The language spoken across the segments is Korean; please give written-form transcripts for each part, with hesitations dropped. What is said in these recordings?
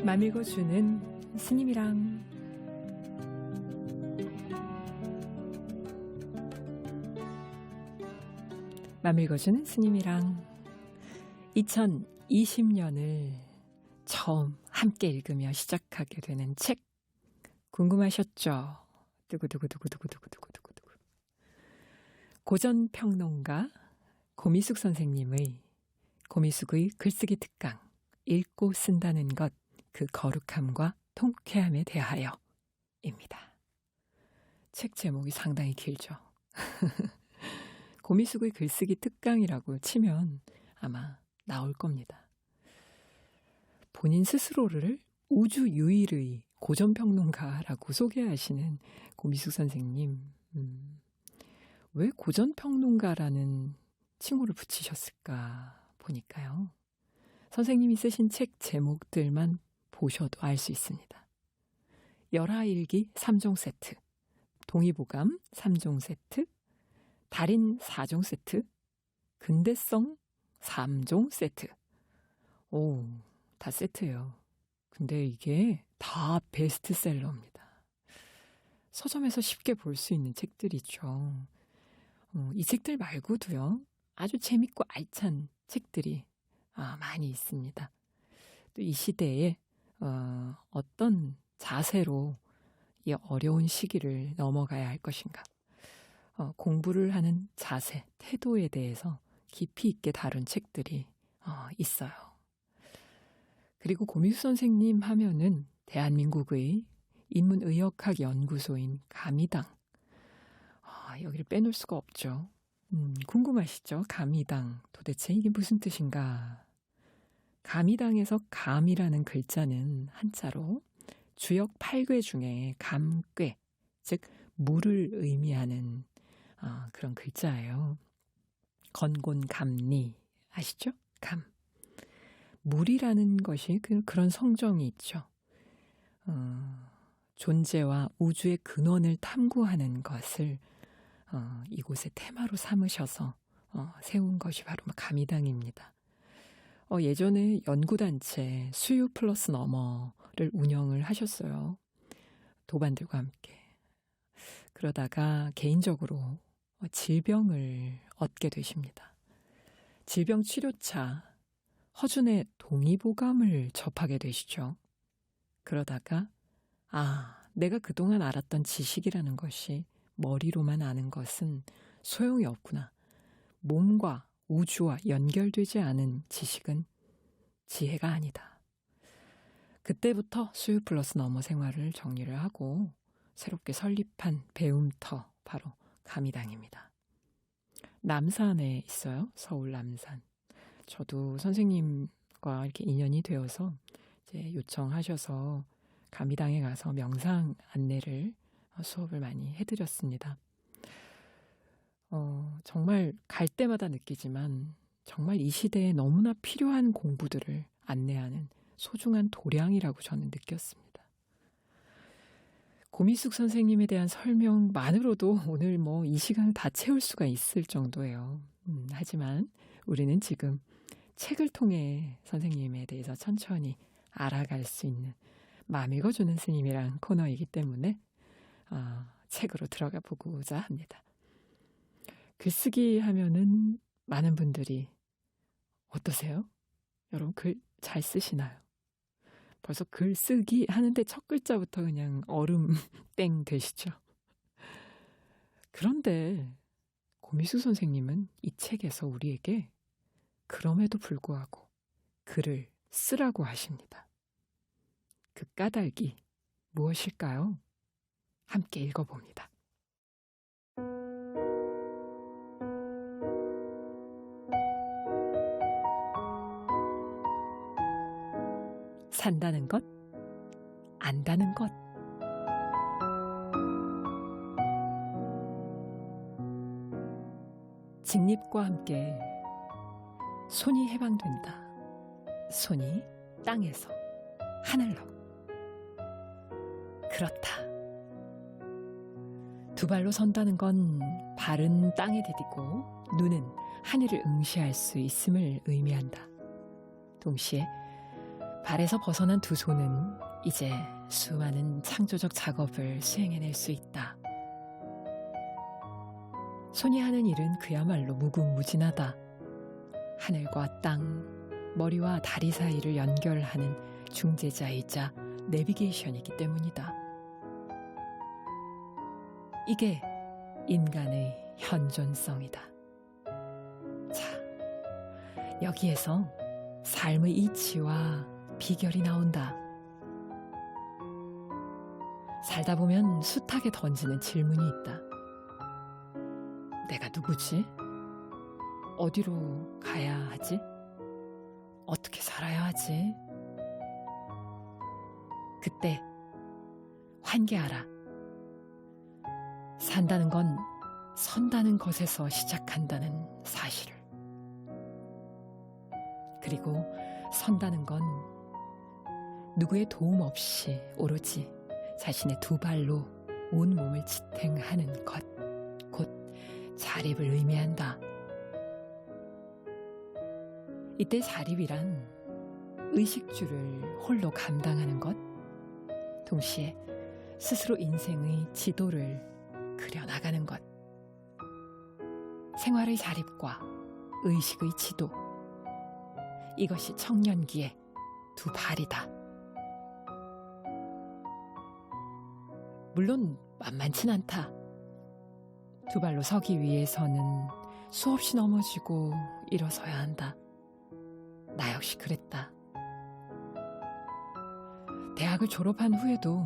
맘 읽어주는 스님이랑 맘 읽어주는 스님이랑 2020년을 처음 함께 읽으며 시작하게 되는 책 궁금하셨죠? 두구두구두구두구두구두구두구 고전평론가 고미숙 선생님의 고미숙의 글쓰기 특강 읽고 쓴다는 것 그 거룩함과 통쾌함에 대하여입니다. 책 제목이 상당히 길죠. 고미숙의 글쓰기 특강이라고 치면 아마 나올 겁니다. 본인 스스로를 우주 유일의 고전평론가라고 소개하시는 고미숙 선생님, 왜 고전평론가라는 칭호를 붙이셨을까 보니까요. 선생님이 쓰신 책 제목들만 보셔도 알 수 있습니다. 열하일기 3종 세트, 동의보감 3종 세트, 달인 4종 세트, 근대성 3종 세트. 오, 다 세트예요. 근데 이게 다 베스트셀러입니다. 서점에서 쉽게 볼 수 있는 책들이죠. 이 책들 말고도요, 아주 재밌고 알찬 책들이 많이 있습니다. 또 이 시대에 어떤 자세로 이 어려운 시기를 넘어가야 할 것인가, 공부를 하는 자세, 태도에 대해서 깊이 있게 다룬 책들이 있어요. 그리고 고미숙 선생님 하면은 대한민국의 인문의역학 연구소인 가미당, 여기를 빼놓을 수가 없죠. 궁금하시죠? 가미당 도대체 이게 무슨 뜻인가? 가미당에서 감이라는 글자는 한자로 주역 8괴 중에 감괴, 즉 물을 의미하는 그런 글자예요. 건곤감리 아시죠? 감. 물이라는 것이 그런 성정이 있죠. 존재와 우주의 근원을 탐구하는 것을 이곳의 테마로 삼으셔서 세운 것이 바로 가미당입니다. 예전에 연구단체 수유 플러스 너머를 운영을 하셨어요. 도반들과 함께. 그러다가 개인적으로 질병을 얻게 되십니다. 질병 치료차 허준의 동의보감을 접하게 되시죠. 그러다가 내가 그동안 알았던 지식이라는 것이 머리로만 아는 것은 소용이 없구나. 몸과 우주와 연결되지 않은 지식은 지혜가 아니다. 그때부터 수유 플러스 너머 생활을 정리를 하고 새롭게 설립한 배움터, 바로 가미당입니다. 남산에 있어요. 서울 남산. 저도 선생님과 이렇게 인연이 되어서 이제 요청하셔서 가미당에 가서 명상 안내를 수업을 많이 해드렸습니다. 정말 갈 때마다 느끼지만 정말 이 시대에 너무나 필요한 공부들을 안내하는 소중한 도량이라고 저는 느꼈습니다. 고미숙 선생님에 대한 설명만으로도 오늘 이 시간을 다 채울 수가 있을 정도예요. 하지만 우리는 지금 책을 통해 선생님에 대해서 천천히 알아갈 수 있는 맘 읽어주는 스님이란 코너이기 때문에 책으로 들어가 보고자 합니다. 글쓰기 하면은 많은 분들이 어떠세요? 여러분 글 잘 쓰시나요? 벌써 글쓰기 하는데 첫 글자부터 그냥 얼음 땡 되시죠? 그런데 고미숙 선생님은 이 책에서 우리에게 그럼에도 불구하고 글을 쓰라고 하십니다. 그 까닭이 무엇일까요? 함께 읽어봅니다. 산다는 것, 안다는 것. 직립과 함께 손이 해방된다. 손이 땅에서 하늘로. 그렇다. 두 발로 선다는 건 발은 땅에 디디고 눈은 하늘을 응시할 수 있음을 의미한다. 동시에 발에서 벗어난 두 손은 이제 수많은 창조적 작업을 수행해낼 수 있다. 손이 하는 일은 그야말로 무궁무진하다. 하늘과 땅, 머리와 다리 사이를 연결하는 중재자이자 내비게이션이기 때문이다. 이게 인간의 현존성이다. 자, 여기에서 삶의 이치와 비결이 나온다. 살다 보면 숱하게 던지는 질문이 있다. 내가 누구지? 어디로 가야 하지? 어떻게 살아야 하지? 그때 환기하라. 산다는 건 선다는 것에서 시작한다는 사실을. 그리고 선다는 건 누구의 도움 없이 오로지 자신의 두 발로 온몸을 지탱하는 것, 곧 자립을 의미한다. 이때 자립이란 의식주를 홀로 감당하는 것, 동시에 스스로 인생의 지도를 그려나가는 것. 생활의 자립과 의식의 지도. 이것이 청년기의 두 발이다. 물론 만만치 않다. 두 발로 서기 위해서는 수없이 넘어지고 일어서야 한다. 나 역시 그랬다. 대학을 졸업한 후에도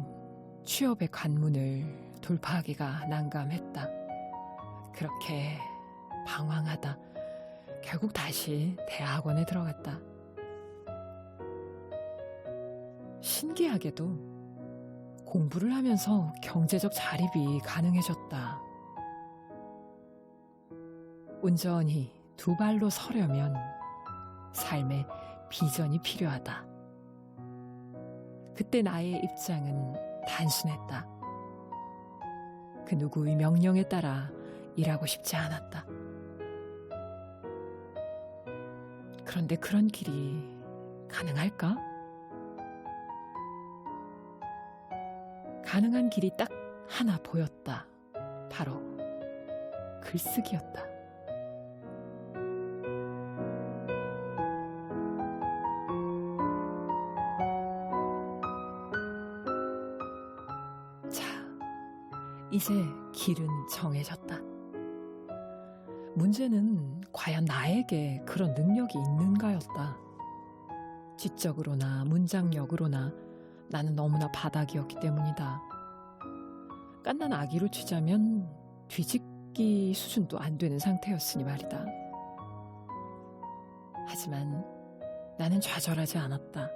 취업의 관문을 돌파하기가 난감했다. 그렇게 방황하다 결국 다시 대학원에 들어갔다. 신기하게도 공부를 하면서 경제적 자립이 가능해졌다. 온전히 두 발로 서려면 삶의 비전이 필요하다. 그때 나의 입장은 단순했다. 그 누구의 명령에 따라 일하고 싶지 않았다. 그런데 그런 길이 가능할까? 가능한 길이 딱 하나 보였다. 바로 글쓰기였다. 자, 이제 길은 정해졌다. 문제는 과연 나에게 그런 능력이 있는가였다. 지적으로나 문장력으로나 나는 너무나 바닥이었기 때문이다. 깐난 아기로 치자면 뒤집기 수준도 안 되는 상태였으니 말이다. 하지만 나는 좌절하지 않았다.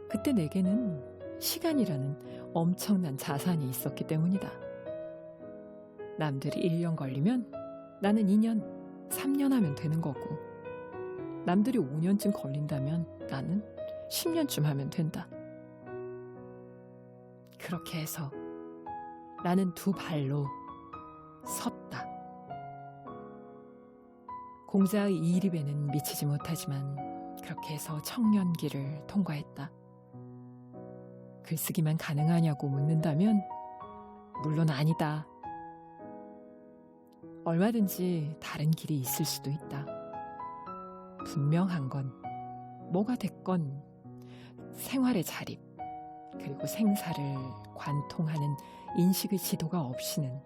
그때 내게는 시간이라는 엄청난 자산이 있었기 때문이다. 남들이 1년 걸리면 나는 2년, 3년 하면 되는 거고, 남들이 5년쯤 걸린다면 나는 10년쯤 하면 된다. 그렇게 해서 나는 두 발로 섰다. 공자의 이립에는 미치지 못하지만 그렇게 해서 청년기를 통과했다. 글쓰기만 가능하냐고 묻는다면 물론 아니다. 얼마든지 다른 길이 있을 수도 있다. 분명한 건 뭐가 됐건 생활의 자립, 그리고 생사를 관통하는 인식의 지도가 없이는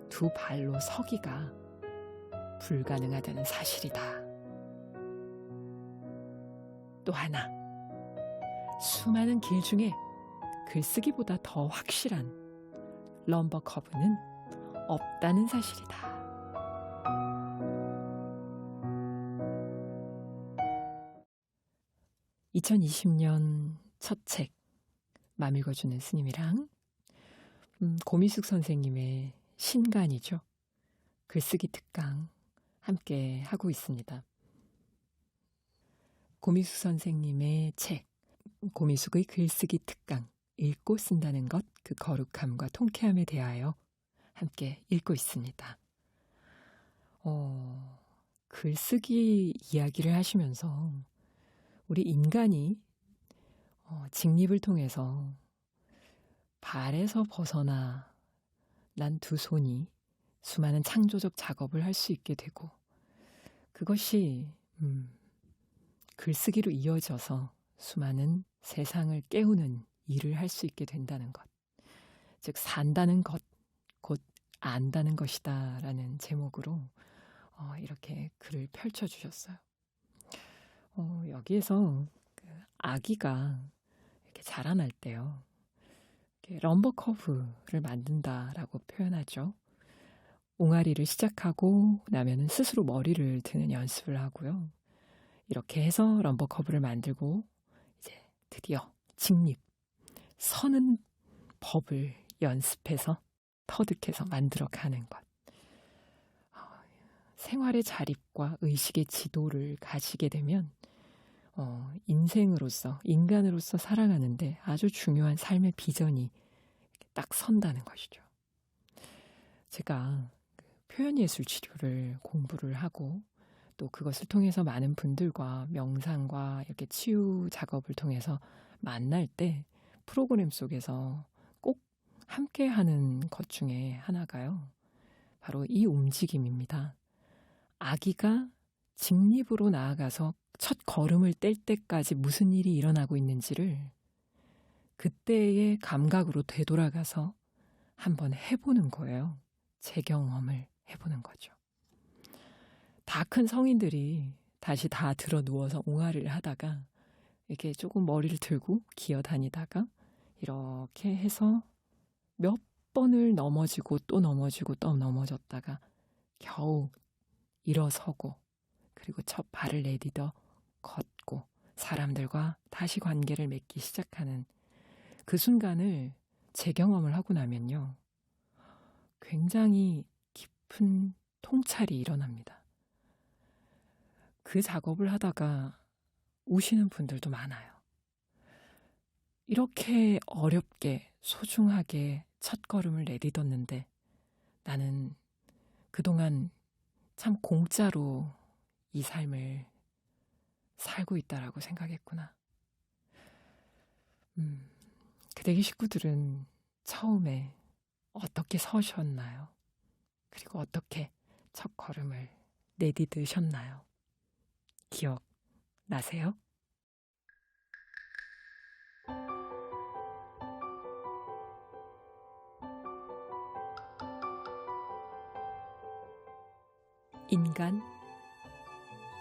두 발로 서기가 불가능하다는 사실이다. 또 하나, 수많은 길 중에 글쓰기보다 더 확실한 럼버 커브는 없다는 사실이다. (2020년) 첫 책 맘 읽어주는 스님이랑 고미숙 선생님의 신간이죠. 글쓰기 특강 함께 하고 있습니다. 고미숙 선생님의 책 고미숙의 글쓰기 특강, 읽고 쓴다는 것, 그 거룩함과 통쾌함에 대하여 함께 읽고 있습니다. 글쓰기 이야기를 하시면서 우리 인간이 직립을 통해서 발에서 벗어나 난 두 손이 수많은 창조적 작업을 할 수 있게 되고 그것이 글쓰기로 이어져서 수많은 세상을 깨우는 일을 할 수 있게 된다는 것. 즉 산다는 것, 곧 안다는 것이다 라는 제목으로 이렇게 글을 펼쳐주셨어요. 여기에서 그 아기가 이렇게 자라날 때요. 이렇게 럼버 커브를 만든다라고 표현하죠. 옹알이를 시작하고 나면은 스스로 머리를 드는 연습을 하고요. 이렇게 해서 럼버 커브를 만들고 이제 드디어 직립, 서는 법을 연습해서 터득해서 만들어가는 것. 생활의 자립과 의식의 지도를 가지게 되면 인생으로서, 인간으로서 살아가는데 아주 중요한 삶의 비전이 딱 선다는 것이죠. 제가 표현예술 치료를 공부를 하고 또 그것을 통해서 많은 분들과 명상과 이렇게 치유 작업을 통해서 만날 때 프로그램 속에서 꼭 함께 하는 것 중에 하나가요. 바로 이 움직임입니다. 아기가 직립으로 나아가서 첫 걸음을 뗄 때까지 무슨 일이 일어나고 있는지를 그때의 감각으로 되돌아가서 한번 해보는 거예요. 재경험을 해보는 거죠. 다 큰 성인들이 다시 다 들어 누워서 옹알이를 하다가 이렇게 조금 머리를 들고 기어다니다가 이렇게 해서 몇 번을 넘어지고 또 넘어지고 또 넘어졌다가 겨우 일어서고 그리고 첫 발을 내디뎌 걷고 사람들과 다시 관계를 맺기 시작하는 그 순간을 재경험을 하고 나면요. 굉장히 깊은 통찰이 일어납니다. 그 작업을 하다가 우시는 분들도 많아요. 이렇게 어렵게 소중하게 첫걸음을 내딛었는데 나는 그동안 참 공짜로 이 삶을 살고 있다라고 생각했구나. 그대기 식구들은 처음에 어떻게 서셨나요? 그리고 어떻게 첫걸음을 내디드셨나요? 기억나세요? 인간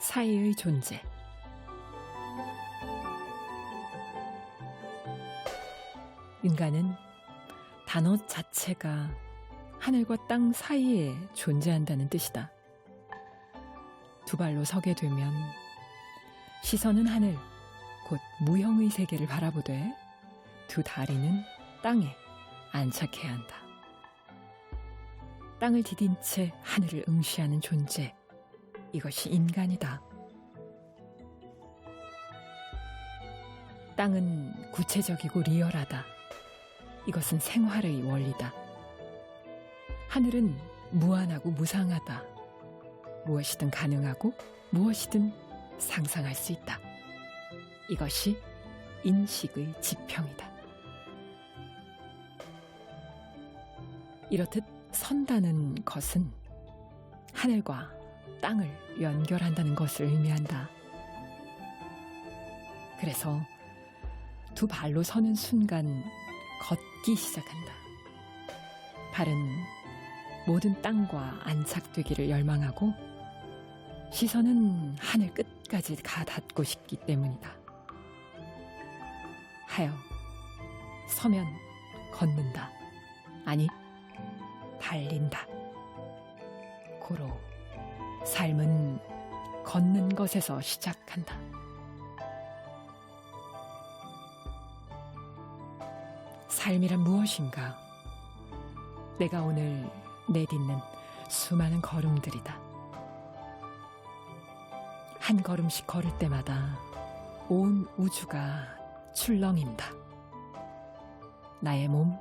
사이의 존재. 인간은 단어 자체가 하늘과 땅 사이에 존재한다는 뜻이다. 두 발로 서게 되면 시선은 하늘, 곧 무형의 세계를 바라보되 두 다리는 땅에 안착해야 한다. 땅을 디딘 채 하늘을 응시하는 존재, 이것이 인간이다. 땅은 구체적이고 리얼하다. 이것은 생활의 원리다. 하늘은 무한하고 무상하다. 무엇이든 가능하고 무엇이든 상상할 수 있다. 이것이 인식의 지평이다. 이렇듯 선다는 것은 하늘과 땅을 연결한다는 것을 의미한다. 그래서 두 발로 서는 순간 걷기 시작한다. 발은 모든 땅과 안착되기를 열망하고 시선은 하늘 끝까지 가 닿고 싶기 때문이다. 하여 서면 걷는다. 아니 달린다. 고로 삶은 걷는 것에서 시작한다. 삶이란 무엇인가? 내가 오늘 내딛는 수많은 걸음들이다. 한 걸음씩 걸을 때마다 온 우주가 출렁인다. 나의 몸,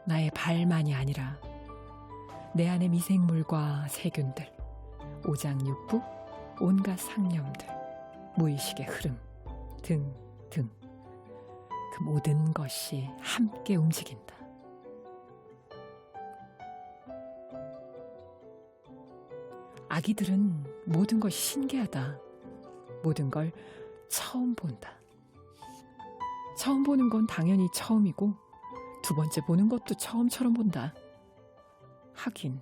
나의 발만이 아니라 내 안의 미생물과 세균들, 오장육부, 온갖 상념들, 무의식의 흐름, 등등 그 모든 것이 함께 움직인다. 아기들은 모든 것이 신기하다. 모든 걸 처음 본다. 처음 보는 건 당연히 처음이고 두 번째 보는 것도 처음처럼 본다. 하긴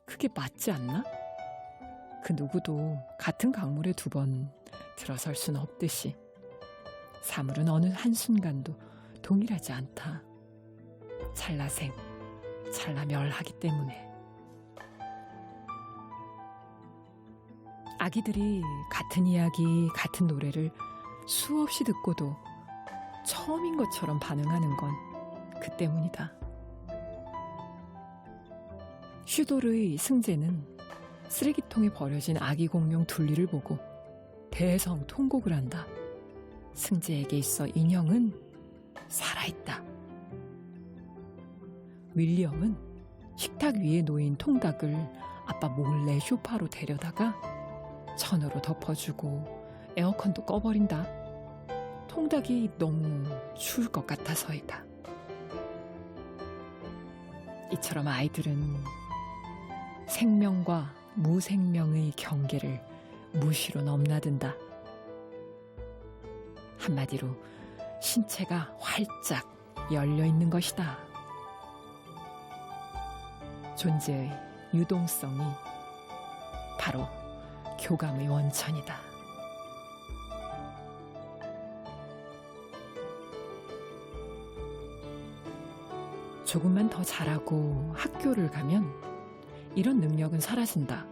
그게 맞지 않나? 그 누구도 같은 강물에 두 번 들어설 수는 없듯이 사물은 어느 한순간도 동일하지 않다. 찰나생, 찰나멸하기 때문에. 아기들이 같은 이야기, 같은 노래를 수없이 듣고도 처음인 것처럼 반응하는 건 그 때문이다. 슈돌의 승재는 쓰레기통에 버려진 아기 공룡 둘리를 보고 대성통곡을 한다. 승재에게 있어 인형은 살아있다. 윌리엄은 식탁 위에 놓인 통닭을 아빠 몰래 소파로 데려다가 천으로 덮어주고 에어컨도 꺼버린다. 통닭이 너무 추울 것 같아서이다. 이처럼 아이들은 생명과 무생명의 경계를 무시로 넘나든다. 한마디로 신체가 활짝 열려 있는 것이다. 존재의 유동성이 바로 교감의 원천이다. 조금만 더 잘하고 학교를 가면 이런 능력은 사라진다.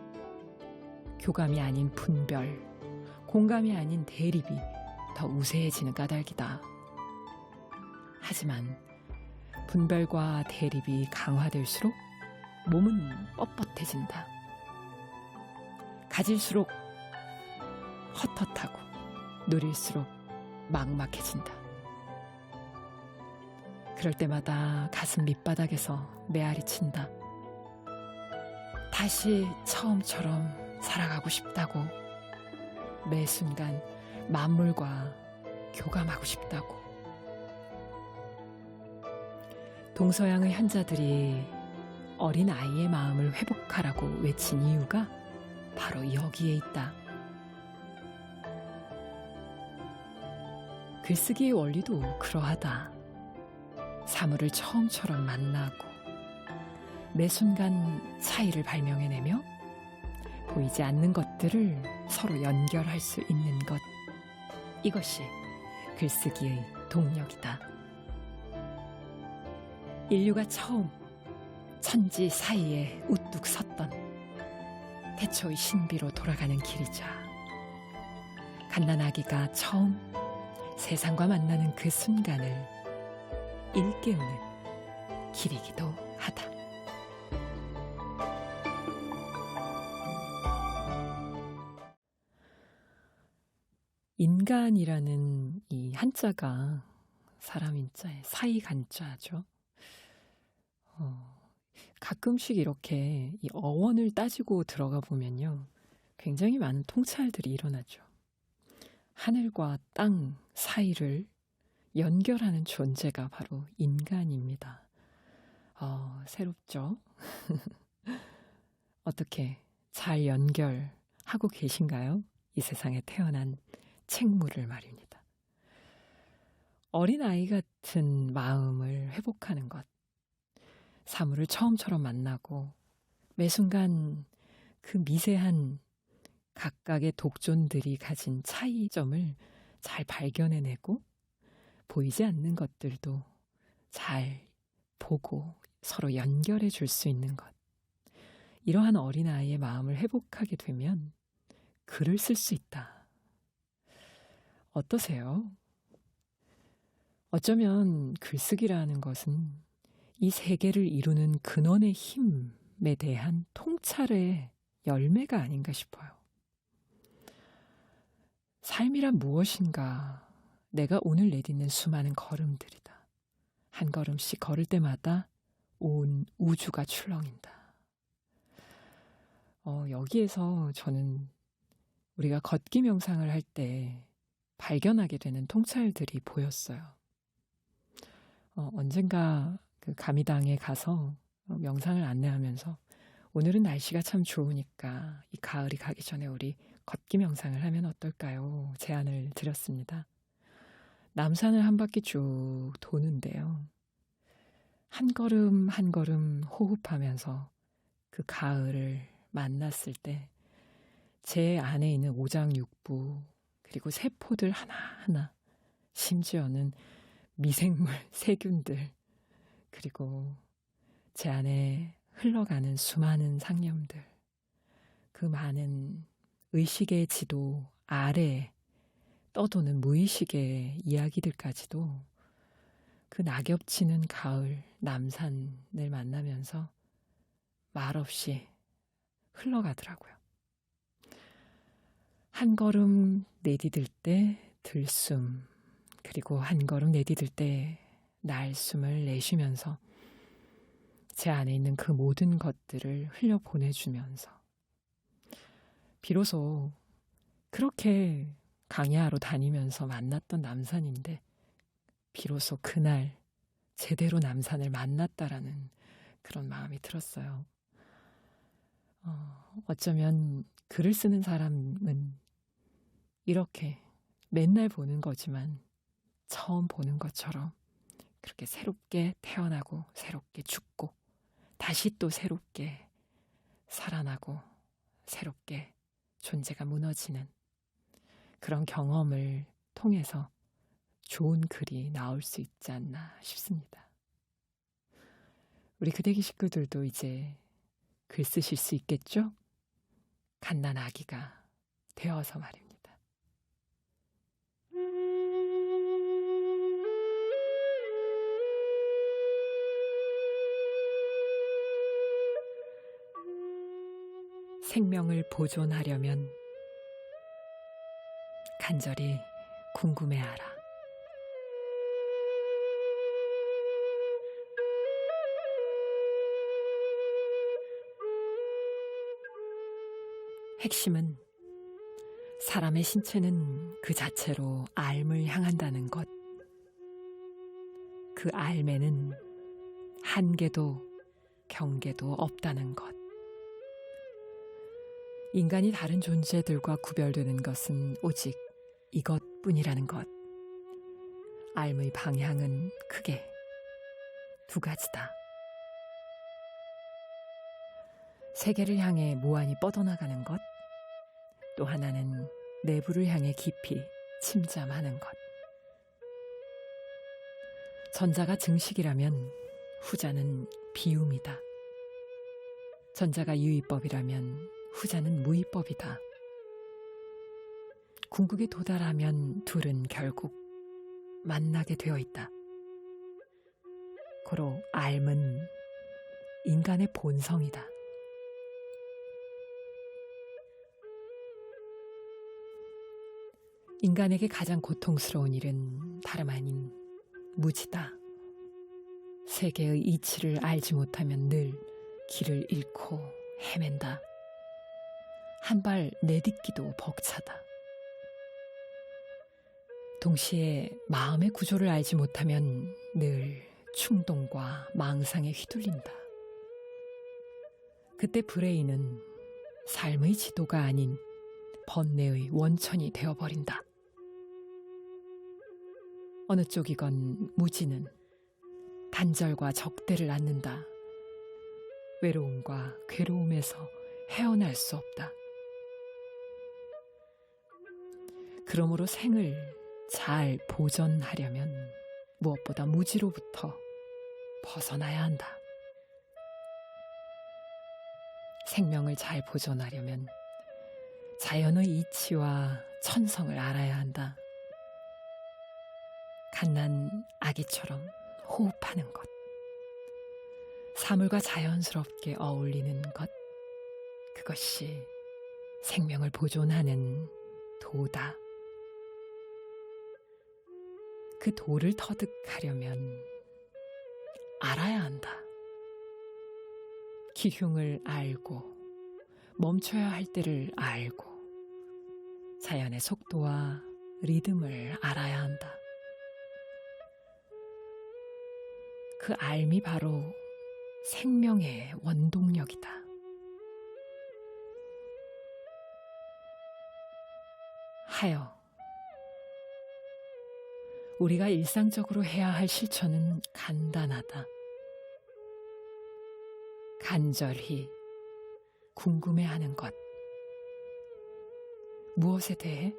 교감이 아닌 분별, 공감이 아닌 대립이 더 우세해지는 까닭이다. 하지만 분별과 대립이 강화될수록 몸은 뻣뻣해진다. 가질수록 헛헛하고 누릴수록 막막해진다. 그럴 때마다 가슴 밑바닥에서 메아리 친다. 다시 처음처럼 살아가고 싶다고. 매 순간 만물과 교감하고 싶다고. 동서양의 현자들이 어린 아이의 마음을 회복하라고 외친 이유가 바로 여기에 있다. 글쓰기의 원리도 그러하다. 사물을 처음처럼 만나고 매 순간 차이를 발명해내며 보이지 않는 것들을 서로 연결할 수 있는 것. 이것이 글쓰기의 동력이다. 인류가 처음 천지 사이에 우뚝 섰던 태초의 신비로 돌아가는 길이자. 갓난아기가 처음 세상과 만나는 그 순간을 일깨우는 길이기도 하다. 인간이라는 이 한자가 사람 인자의 사이 간자죠. 가끔씩 이렇게 이 어원을 따지고 들어가 보면요, 굉장히 많은 통찰들이 일어나죠. 하늘과 땅 사이를 연결하는 존재가 바로 인간입니다. 새롭죠? 어떻게 잘 연결하고 계신가요? 이 세상에 태어난 책무를 말입니다. 어린아이 같은 마음을 회복하는 것. 사물을 처음처럼 만나고 매 순간 그 미세한 각각의 독존들이 가진 차이점을 잘 발견해내고 보이지 않는 것들도 잘 보고 서로 연결해 줄 수 있는 것. 이러한 어린아이의 마음을 회복하게 되면 글을 쓸 수 있다. 어떠세요? 어쩌면 글쓰기라는 것은 이 세계를 이루는 근원의 힘에 대한 통찰의 열매가 아닌가 싶어요. 삶이란 무엇인가? 내가 오늘 내딛는 수많은 걸음들이다. 한 걸음씩 걸을 때마다 온 우주가 출렁인다. 여기에서 저는 우리가 걷기 명상을 할 때 발견하게 되는 통찰들이 보였어요. 언젠가 그 가미당에 가서 명상을 안내하면서 오늘은 날씨가 참 좋으니까 이 가을이 가기 전에 우리 걷기 명상을 하면 어떨까요? 제안을 드렸습니다. 남산을 한 바퀴 쭉 도는데요. 한 걸음 한 걸음 호흡하면서 그 가을을 만났을 때 제 안에 있는 오장육부 그리고 세포들 하나하나 심지어는 미생물 세균들 그리고 제 안에 흘러가는 수많은 상념들 그 많은 의식의 지도 아래에 떠도는 무의식의 이야기들까지도 그 낙엽치는 가을 남산을 만나면서 말없이 흘러가더라고요. 한 걸음 내디딜 때 들숨 그리고 한 걸음 내디딜 때 날숨을 내쉬면서 제 안에 있는 그 모든 것들을 흘려보내주면서 비로소 그렇게 강야로 다니면서 만났던 남산인데 비로소 그날 제대로 남산을 만났다라는 그런 마음이 들었어요. 어쩌면 글을 쓰는 사람은 이렇게 맨날 보는 거지만 처음 보는 것처럼 그렇게 새롭게 태어나고 새롭게 죽고 다시 또 새롭게 살아나고 새롭게 존재가 무너지는 그런 경험을 통해서 좋은 글이 나올 수 있지 않나 싶습니다. 우리 그대기 식구들도 이제 글 쓰실 수 있겠죠? 갓난 아기가 되어서 말입니다. 생명을 보존하려면 간절히 궁금해하라. 핵심은 사람의 신체는 그 자체로 앓을 향한다는 것. 그 앓에는 한계도 경계도 없다는 것. 인간이 다른 존재들과 구별되는 것은 오직 이것뿐이라는 것. 앓의 방향은 크게 두 가지다. 세계를 향해 무한히 뻗어나가는 것, 또 하나는 내부를 향해 깊이 침잠하는 것. 전자가 증식이라면 후자는 비움이다. 전자가 유의법이라면 후자는 무의법이다. 궁극에 도달하면 둘은 결국 만나게 되어 있다. 고로 앓은 인간의 본성이다. 인간에게 가장 고통스러운 일은 다름 아닌 무지다. 세계의 이치를 알지 못하면 늘 길을 잃고 헤맨다. 한 발 내딛기도 벅차다. 동시에 마음의 구조를 알지 못하면 늘 충동과 망상에 휘둘린다. 그때 브레인은 삶의 지도가 아닌 번뇌의 원천이 되어버린다. 어느 쪽이건 무지는 단절과 적대를 낳는다. 외로움과 괴로움에서 헤어날 수 없다. 그러므로 생을 잘 보존하려면 무엇보다 무지로부터 벗어나야 한다. 생명을 잘 보존하려면 자연의 이치와 천성을 알아야 한다. 갓난 아기처럼 호흡하는 것, 사물과 자연스럽게 어울리는 것, 그것이 생명을 보존하는 도다. 그 도를 터득하려면 알아야 한다. 기흉을 알고 멈춰야 할 때를 알고 자연의 속도와 리듬을 알아야 한다. 그 알미 바로 생명의 원동력이다. 하여 우리가 일상적으로 해야 할 실천은 간단하다. 간절히 궁금해하는 것. 무엇에 대해?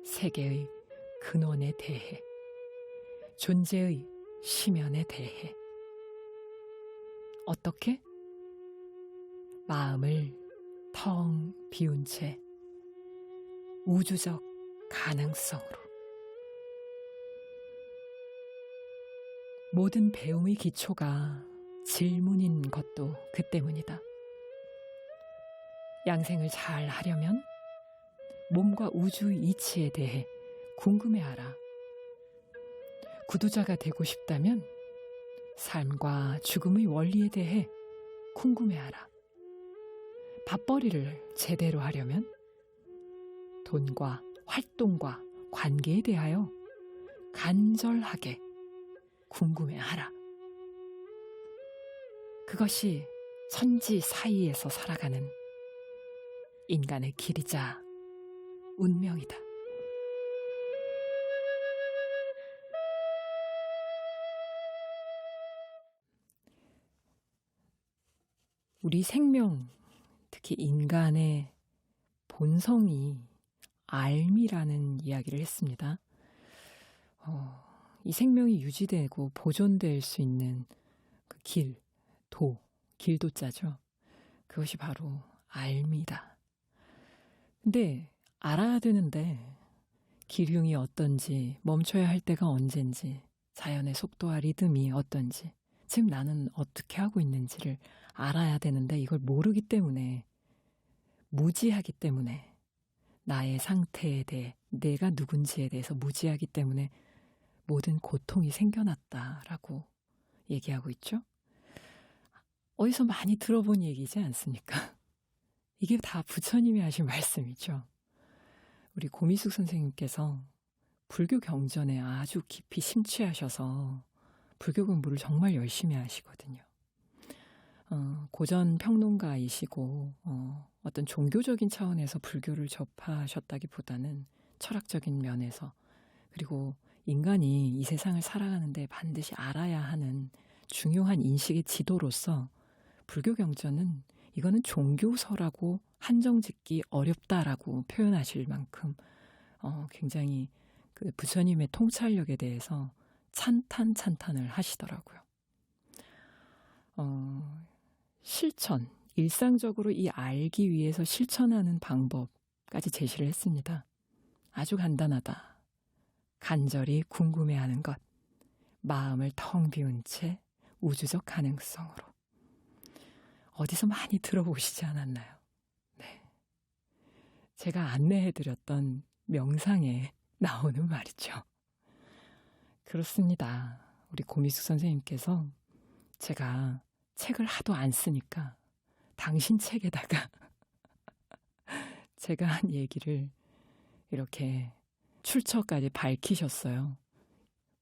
세계의 근원에 대해. 존재의 심연에 대해. 어떻게? 마음을 텅 비운 채 우주적 가능성으로. 모든 배움의 기초가 질문인 것도 그 때문이다. 양생을 잘 하려면 몸과 우주의 이치에 대해 궁금해하라. 구두자가 되고 싶다면 삶과 죽음의 원리에 대해 궁금해하라. 밥벌이를 제대로 하려면 돈과 활동과 관계에 대하여 간절하게 궁금해하라. 그것이 천지 사이에서 살아가는 인간의 길이자 운명이다. 우리 생명, 특히 인간의 본성이 알미라는 이야기를 했습니다. 이 생명이 유지되고 보존될 수 있는 그 길, 길도자죠. 그것이 바로 알미다. 근데 알아야 되는데 기륭이 어떤지, 멈춰야 할 때가 언젠지, 자연의 속도와 리듬이 어떤지, 지금 나는 어떻게 하고 있는지를 알아야 되는데 이걸 모르기 때문에, 무지하기 때문에, 나의 상태에 대해, 내가 누군지에 대해서 무지하기 때문에 모든 고통이 생겨났다라고 얘기하고 있죠. 어디서 많이 들어본 얘기지 않습니까? 이게 다 부처님이 하신 말씀이죠. 우리 고미숙 선생님께서 불교 경전에 아주 깊이 심취하셔서 불교 공부를 정말 열심히 하시거든요. 고전 평론가이시고 어떤 종교적인 차원에서 불교를 접하셨다기보다는 철학적인 면에서, 그리고 인간이 이 세상을 살아가는데 반드시 알아야 하는 중요한 인식의 지도로서 불교 경전은 이거는 종교서라고 한정짓기 어렵다라고 표현하실 만큼 굉장히 그 부처님의 통찰력에 대해서 찬탄을 하시더라고요. 실천, 일상적으로 이 알기 위해서 실천하는 방법까지 제시를 했습니다. 아주 간단하다. 간절히 궁금해하는 것, 마음을 텅 비운 채 우주적 가능성으로. 어디서 많이 들어보시지 않았나요? 네. 제가 안내해드렸던 명상에 나오는 말이죠. 그렇습니다. 우리 고미숙 선생님께서 제가 책을 하도 안 쓰니까 당신 책에다가 제가 한 얘기를 이렇게 출처까지 밝히셨어요.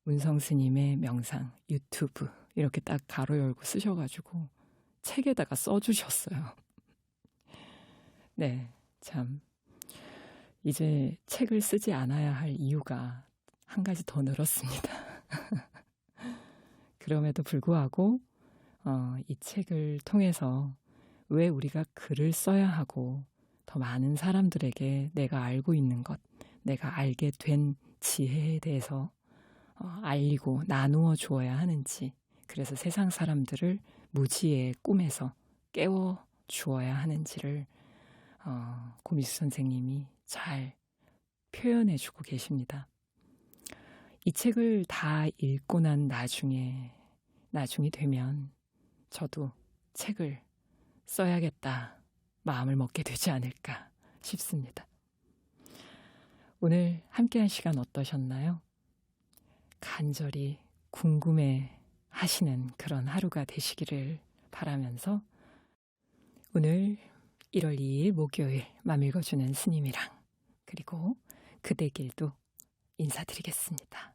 운성 스님의 명상 유튜브 이렇게 딱 가로 열고 쓰셔가지고 책에다가 써주셨어요. 네, 참 이제 책을 쓰지 않아야 할 이유가 한 가지 더 늘었습니다. 그럼에도 불구하고 이 책을 통해서 왜 우리가 글을 써야 하고 더 많은 사람들에게 내가 알고 있는 것, 내가 알게 된 지혜에 대해서 알리고 나누어 주어야 하는지, 그래서 세상 사람들을 무지의 꿈에서 깨워 주어야 하는지를 고미숙 선생님이 잘 표현해 주고 계십니다. 이 책을 다 읽고 난 나중이 되면 저도 책을 써야겠다 마음을 먹게 되지 않을까 싶습니다. 오늘 함께한 시간 어떠셨나요? 간절히 궁금해 하시는 그런 하루가 되시기를 바라면서 오늘 1월 2일 목요일 맘 읽어주는 스님이랑, 그리고 그대길도 인사드리겠습니다.